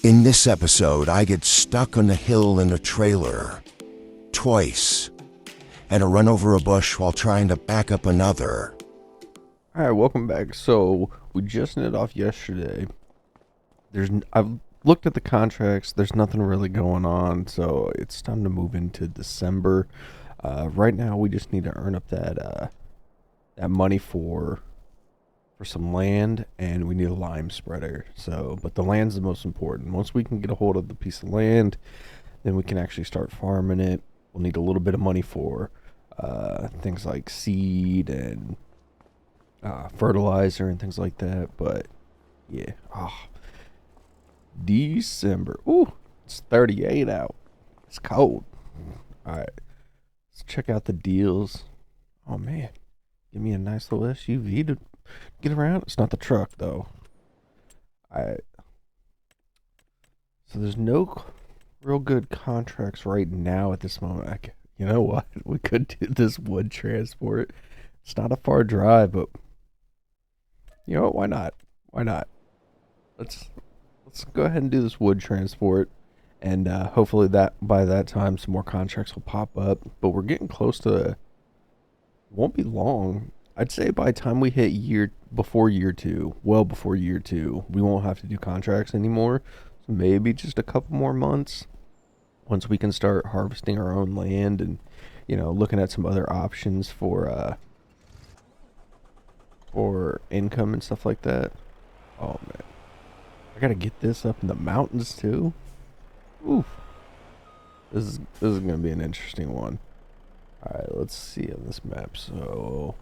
In this episode, I get stuck on a hill in a trailer. Twice. And I run over a bush while trying to back up another. Alright, welcome back. So, we just ended off yesterday. I've looked at the contracts, there's nothing really going on, so it's time to move into December. Right now, we just need to earn up that money for some land, and we need a lime spreader. So, but the land's the most important. Once we can get a hold of the piece of land, then we can actually start farming it. We'll need a little bit of money for things like seed and fertilizer and things like that. But yeah, December. Ooh, it's 38 out. It's cold. All right, let's check out the deals. Oh man, give me a nice little SUV to get around. It's not the truck though. All right. So there's no real good contracts right now at this moment. You know what? We could do this wood transport. It's not a far drive, but you know what? Why not? Why not? Let's go ahead and do this wood transport, and hopefully that by that time some more contracts will pop up. But we're getting close to. It won't be long. I'd say by the time we hit before year two, we won't have to do contracts anymore. So maybe just a couple more months. Once we can start harvesting our own land and, looking at some other options for income and stuff like that. Oh man, I gotta get this up in the mountains too. Oof, this is gonna be an interesting one. All right, let's see on this map. So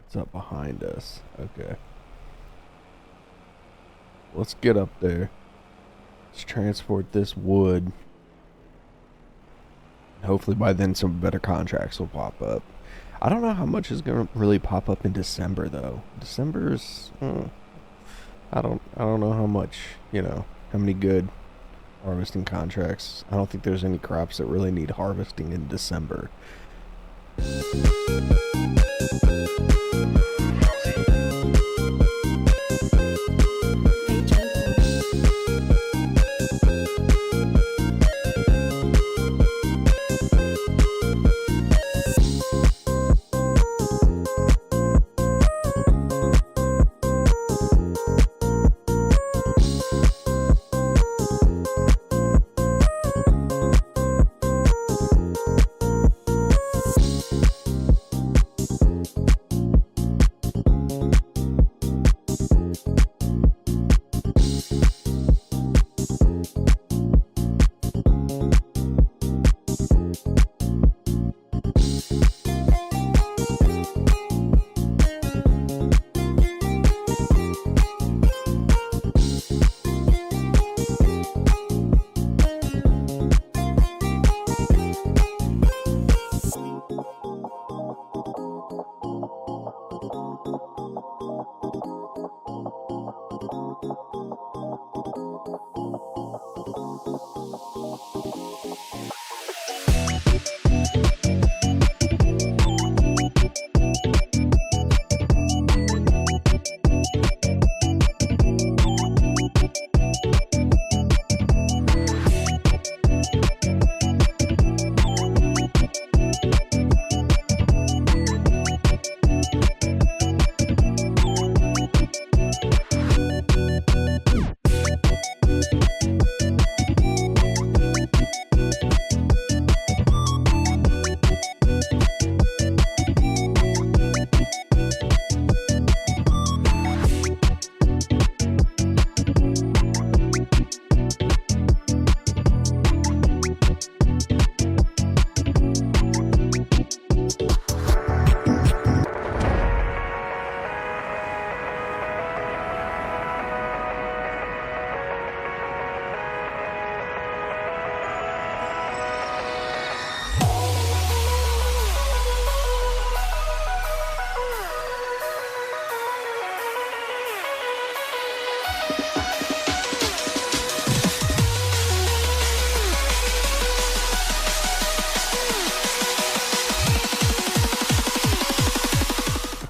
it's up behind us. Okay, let's get up there. Let's transport this wood. Hopefully by then some better contracts will pop up. I don't know how much is going to really pop up in December though. December is I don't know how much, how many good harvesting contracts. I don't think there's any crops that really need harvesting in December.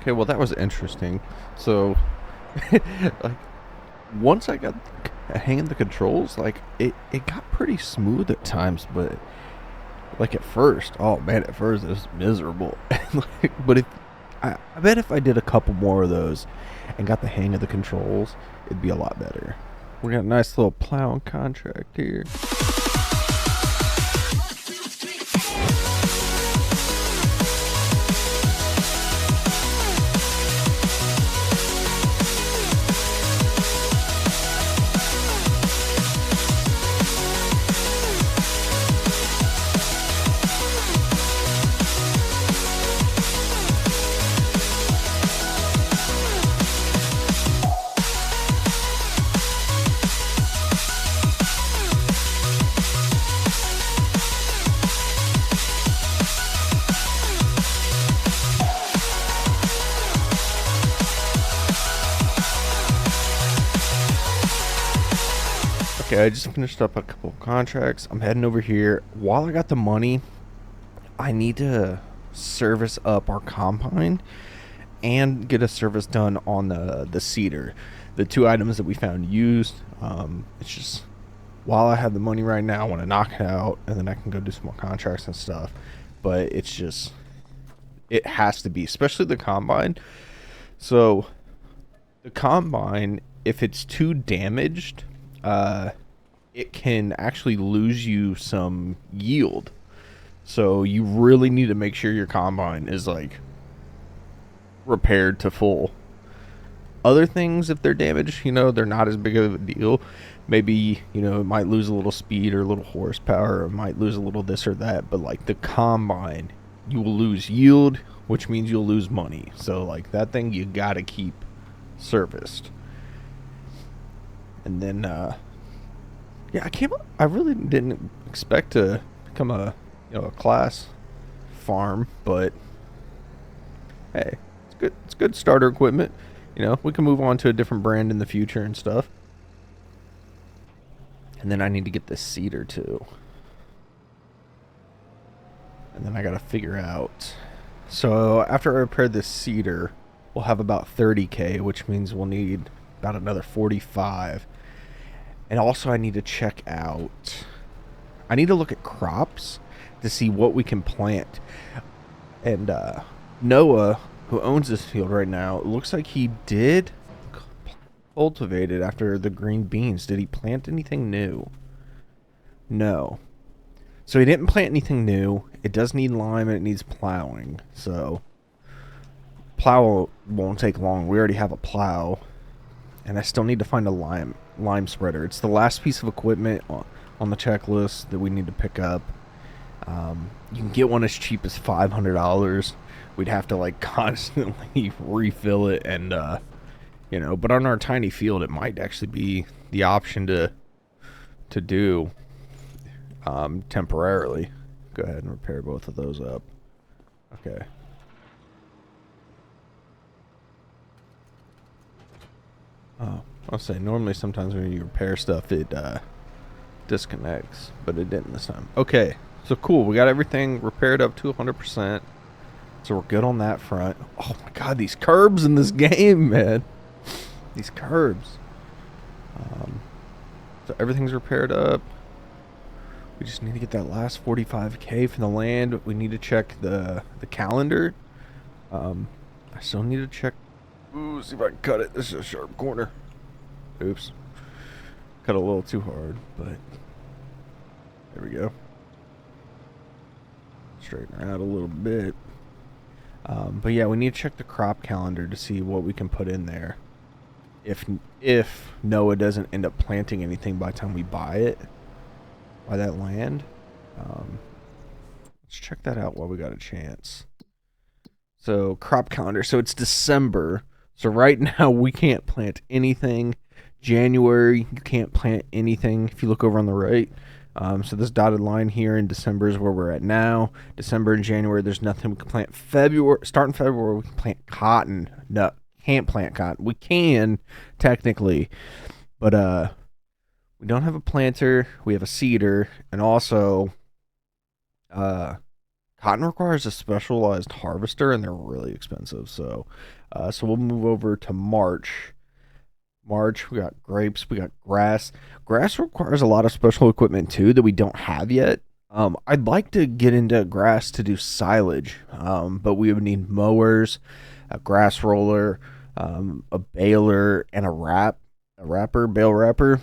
Okay, well that was interesting. So, like, once I got hanging the controls, like it got pretty smooth at times, but like at first, oh man, at first it was miserable. But if I bet if I did a couple more of those and got the hang of the controls, it'd be a lot better. We got a nice little plowing contract here. Okay, I just finished up a couple of contracts. I'm heading over here. While I got the money, I need to service up our combine and get a service done on the seeder. The two items that we found used. It's just while I have the money right now, I want to knock it out, and then I can go do some more contracts and stuff. But it's just, it has to be, especially the combine. So the combine, if it's too damaged, it can actually lose you some yield. So you really need to make sure your combine is like repaired to full. Other things, if they're damaged, they're not as big of a deal. Maybe, it might lose a little speed or a little horsepower, or it might lose a little this or that. But like the combine, you will lose yield, which means you'll lose money. So like that thing you gotta keep serviced. And then yeah, I really didn't expect to become a class farm, but hey, it's good. It's good starter equipment. We can move on to a different brand in the future and stuff. And then I need to get this seeder too. And then I gotta figure out. So after I repair this seeder, we'll have about 30K, which means we'll need about another 45. And also I need to check out, I need to look at crops to see what we can plant. And Noah, who owns this field right now, it looks like he did cultivate it after the green beans. Did he plant anything new? No. So he didn't plant anything new. It does need lime and it needs plowing. So plow won't take long. We already have a plow. And I still need to find a lime spreader. It's the last piece of equipment on the checklist that we need to pick up. You can get one as cheap as $500. We'd have to like constantly refill it, and but on our tiny field, it might actually be the option to do temporarily. Go ahead and repair both of those up. Okay. Oh, I'll say normally sometimes when you repair stuff it disconnects, but it didn't this time. Okay, so cool. We got everything repaired up to 100%. So we're good on that front. Oh my god, these curbs in this game, man. These curbs. So everything's repaired up. We just need to get that last 45K from the land. We need to check the calendar. I still need to check. Ooh, see if I can cut it. This is a sharp corner. Oops. Cut a little too hard, but there we go. Straighten her out a little bit. But yeah, we need to check the crop calendar to see what we can put in there. If Noah doesn't end up planting anything by the time we buy that land. Let's check that out while we got a chance. So crop calendar. So it's December. So right now we can't plant anything. January, you can't plant anything if you look over on the right. So this dotted line here in December is where we're at now. December and January, there's nothing we can plant. Starting February, we can plant cotton. No, can't plant cotton. We can, technically, but we don't have a planter. We have a seeder, and also cotton requires a specialized harvester, and they're really expensive. So we'll move over to March. March, we got grapes, we got grass. Grass requires a lot of special equipment too that we don't have yet. I'd like to get into grass to do silage, but we would need mowers, a grass roller, a baler, and bale wrapper.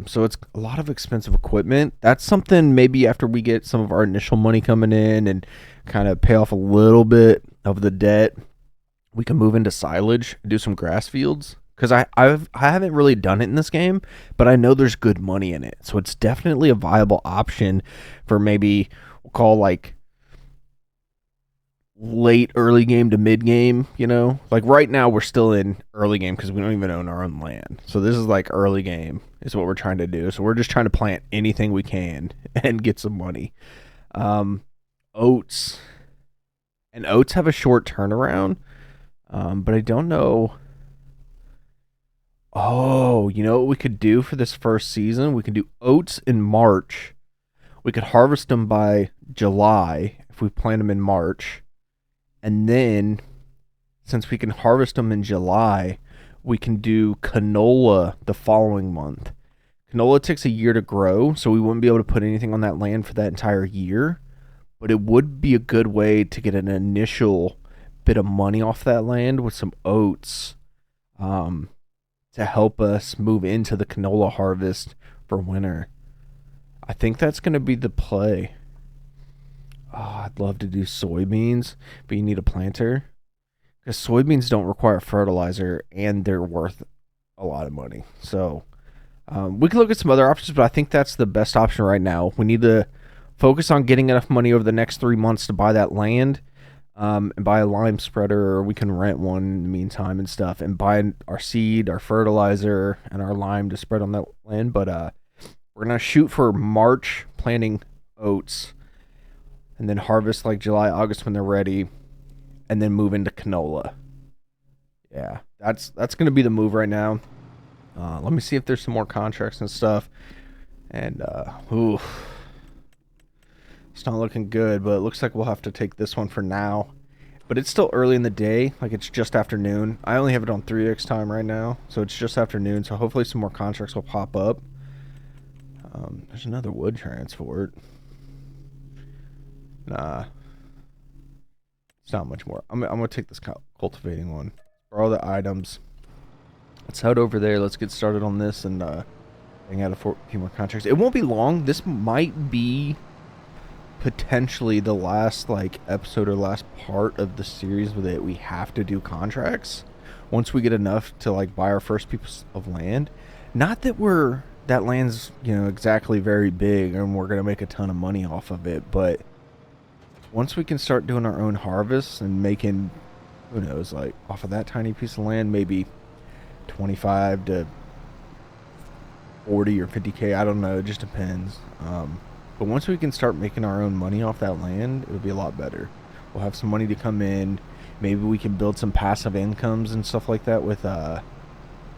So it's a lot of expensive equipment. That's something maybe after we get some of our initial money coming in and kind of pay off a little bit of the debt, we can move into silage, do some grass fields. Because I haven't really done it in this game, but I know there's good money in it. So it's definitely a viable option for maybe we'll call like late early game to mid game, you know? Like right now we're still in early game because we don't even own our own land. So this is like early game is what we're trying to do. So we're just trying to plant anything we can and get some money. Oats. And oats have a short turnaround. But I don't know. Oh, you know what we could do for this first season? We could do oats in March. We could harvest them by July if we plant them in March. And then, since we can harvest them in July, we can do canola the following month. Canola takes a year to grow, so we wouldn't be able to put anything on that land for that entire year. But it would be a good way to get an initial bit of money off that land with some oats. To help us move into the canola harvest for winter. I think that's going to be the play. Oh, I'd love to do soybeans, but you need a planter. Because soybeans don't require fertilizer and they're worth a lot of money. So we can look at some other options, but I think that's the best option right now. We need to focus on getting enough money over the next 3 months to buy that land. And buy a lime spreader, or we can rent one in the meantime and stuff, and buy our seed, our fertilizer, and our lime to spread on that land. But we're going to shoot for March planting oats, and then harvest like July, August when they're ready, and then move into canola. Yeah, that's going to be the move right now. Let me see if there's some more contracts and stuff. And, it's not looking good, but it looks like we'll have to take this one for now. But it's still early in the day, like it's just afternoon. I only have it on 3x time right now, so it's just afternoon, so hopefully some more contracts will pop up. There's another wood transport. Nah. It's not much more. I'm going to take this cultivating one. For all the items. Let's head over there. Let's get started on this and hang out a few more contracts. It won't be long. This might be potentially the last like episode or last part of the series that we have to do contracts once we get enough to like buy our first piece of land. Not that that land's, you know, exactly very big and we're gonna make a ton of money off of it, but once we can start doing our own harvests and making, who knows, like off of that tiny piece of land, maybe 25 to 40 or 50k, I don't know, it just depends. But once we can start making our own money off that land, it'll be a lot better. We'll have some money to come in. Maybe we can build some passive incomes and stuff like that with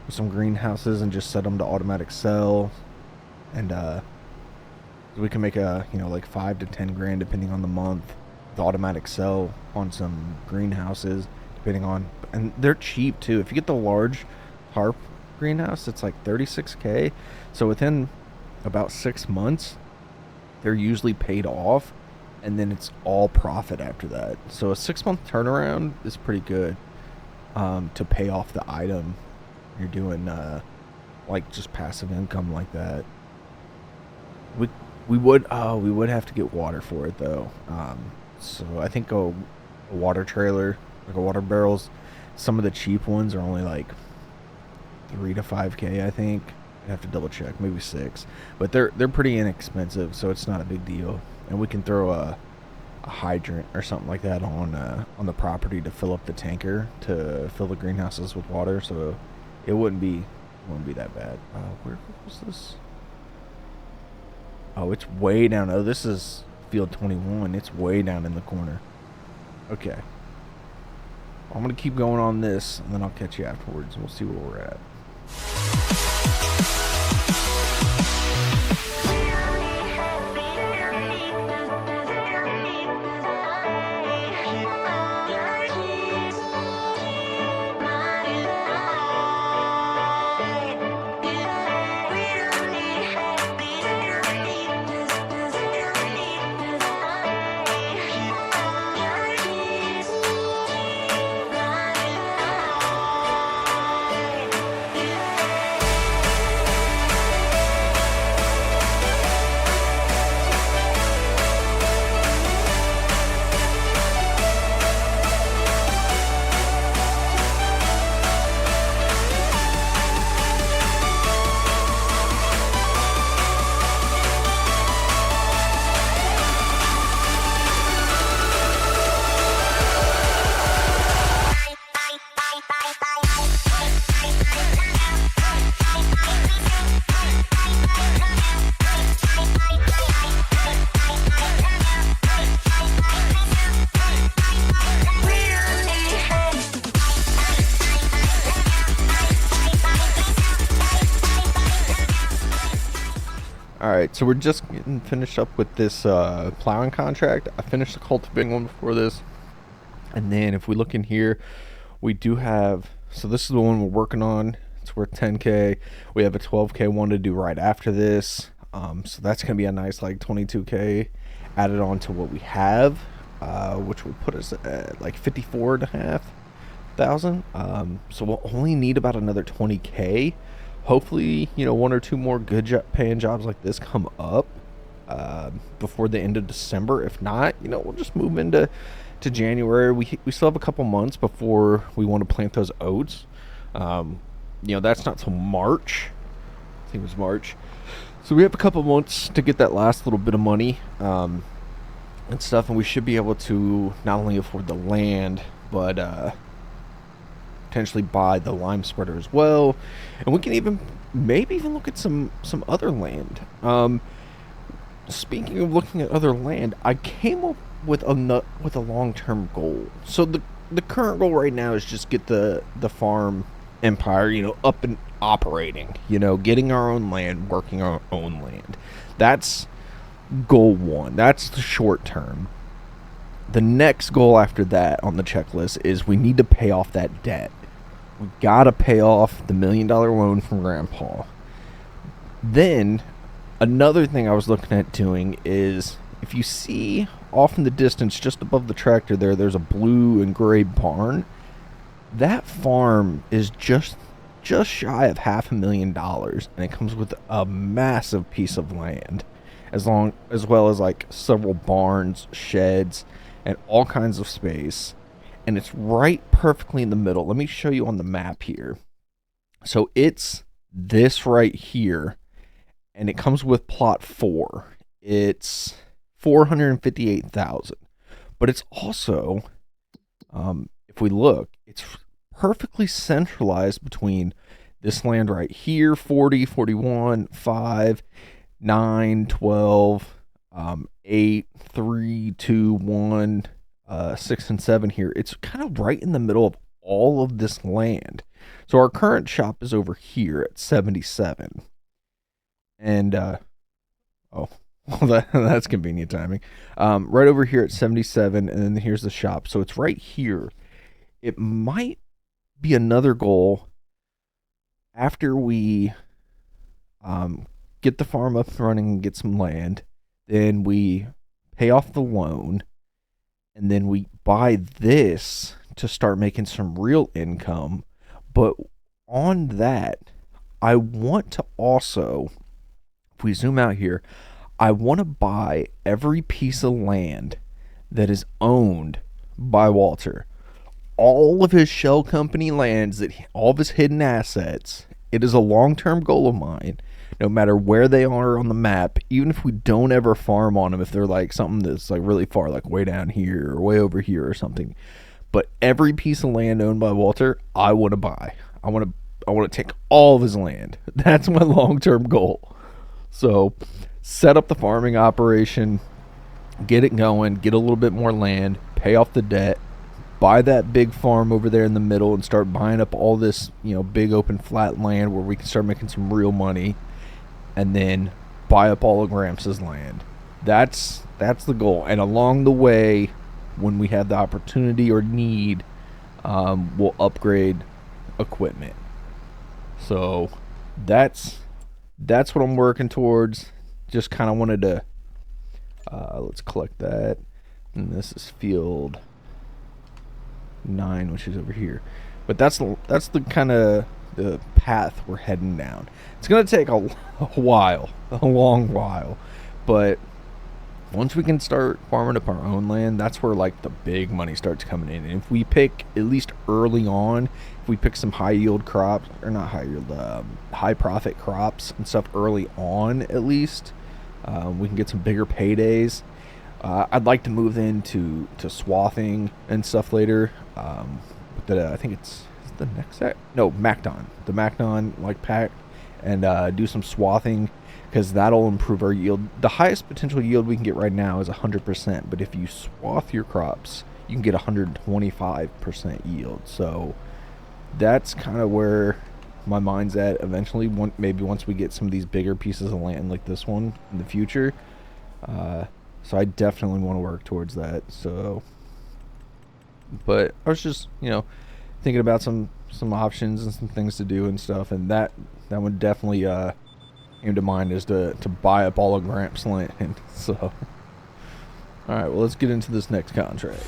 some greenhouses and just set them to automatic sell. And we can make like 5 to 10 grand depending on the month with automatic sell on some greenhouses, depending on, and they're cheap too. If you get the large tarp greenhouse, it's like 36k. So within about 6 months, they're usually paid off, and then it's all profit after that. So a 6-month turnaround is pretty good to pay off the item. You're doing like just passive income like that. We would have to get water for it though. So I think a water trailer, like a water barrels, some of the cheap ones are only like 3 to 5k, I think. I have to double check, maybe 6, but they're pretty inexpensive, so it's not a big deal. And we can throw a hydrant or something like that on the property to fill up the tanker to fill the greenhouses with water, so it wouldn't be that bad. Where was this? Oh, it's way down. Oh, this is field 21. It's way down in the corner. Okay, I'm gonna keep going on this, and then I'll catch you afterwards, and we'll see where we're at. All right, so we're just getting finished up with this plowing contract. I finished the cultivating one before this, and then if we look in here, we do have. So this is the one we're working on. It's worth 10K. We have a 12K one to do right after this. So that's gonna be a nice like 22K added on to what we have, which will put us at like 54,500. So we'll only need about another 20K. Hopefully, one or two more good paying jobs like this come up before the end of December. If not, we'll just move into January. We still have a couple months before we want to plant those oats. That's not till March. I think it was March. So we have a couple months to get that last little bit of money and stuff, and we should be able to not only afford the land, but potentially buy the lime spreader as well, and we can maybe even look at some other land. Speaking of looking at other land, I came up with a long-term goal. So the current goal right now is just get the farm empire, up and operating. Getting our own land, working our own land. That's goal one. That's the short term. The next goal after that on the checklist is we need to pay off that debt. We gotta pay off the $1 million loan from Grandpa. Then another thing I was looking at doing is, if you see off in the distance just above the tractor there's a blue and gray barn. That farm is just shy of $500,000, and it comes with a massive piece of land, as well as like several barns, sheds, and all kinds of space. And it's right perfectly in the middle. Let me show you on the map here. So it's this right here, and it comes with plot 4. It's 458,000, but it's also, if we look, it's perfectly centralized between this land right here, 40, 41, 5, 9, 12, 8, 3, 2, 1, 6, and 7 here. It's kind of right in the middle of all of this land. So our current shop is over here at 77. And, that's convenient timing. Right over here at 77, and then here's the shop. So it's right here. It might be another goal after we get the farm up and running and get some land. Then we pay off the loan, and then we buy this to start making some real income. But on that, I want to also, if we zoom out here, I want to buy every piece of land that is owned by Walter. All of his shell company lands, all of his hidden assets. It is a long-term goal of mine, no matter where they are on the map, even if we don't ever farm on them, if they're like something that's like really far, like way down here or way over here or something. But every piece of land owned by Walter, I want to buy. I want to take all of his land. That's my long-term goal. So set up the farming operation, get it going, get a little bit more land, pay off the debt, buy that big farm over there in the middle, and start buying up all this, big open flat land where we can start making some real money, and then buy up all of Gramps' land. That's the goal. And along the way, when we have the opportunity or need, we'll upgrade equipment. So that's what I'm working towards. Just kind of wanted to let's collect that, and this is field 9, which is over here. But that's the kind of the path we're heading down. It's gonna take a long while, but once we can start farming up our own land, that's where like the big money starts coming in. And if we pick, at least early on, if we pick some high yield crops, or not high yield, high profit crops and stuff early on, at least we can get some bigger paydays. I'd like to move into swathing and stuff later. But I think it's the next Macdon, the Macdon like pack, and do some swathing, because that'll improve our yield. The highest potential yield we can get right now is 100%, but if you swath your crops, you can get 125% yield. So that's kind of where my mind's at eventually. Maybe once we get some of these bigger pieces of land like this one in the future. So I definitely want to work towards that. So, but I was just, thinking about some options and some things to do and stuff, and that one definitely came to mind, is to buy up all of Gramps' land. So, all right, well, let's get into this next contract.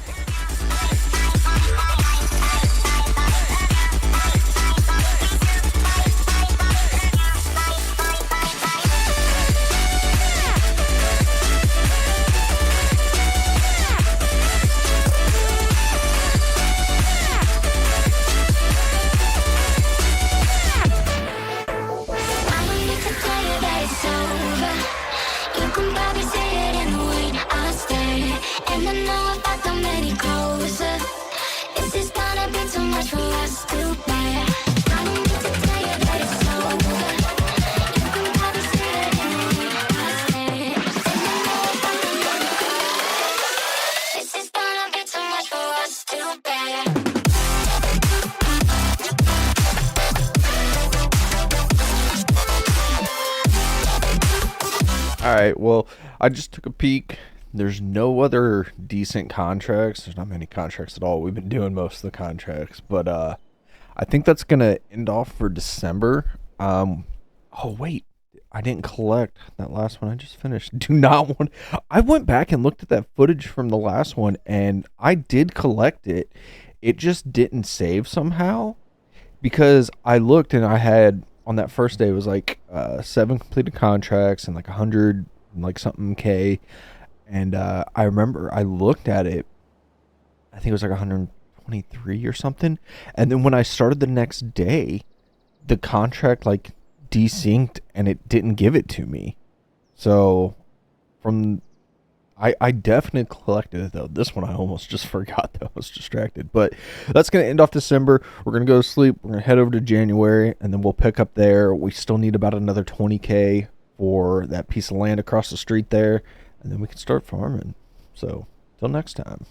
Alright, well, I just took a peek. There's no other decent contracts. There's not many contracts at all. We've been doing most of the contracts, but I think that's gonna end off for December. Oh wait, I didn't collect that last one I just finished. Do not want. I went back and looked at that footage from the last one, and I did collect it. It just didn't save somehow, because I looked and I had, on that first day, it was like 7 completed contracts and like 100 and like something K. And I remember I looked at it, I think it was like 123 or something. And then when I started the next day, the contract like desynced and it didn't give it to me. So I definitely collected it though. This one I almost just forgot that I was distracted. But that's going to end off December. We're going to go to sleep. We're going to head over to January, and then we'll pick up there. We still need about another 20K for that piece of land across the street there, and then we can start farming. So, till next time.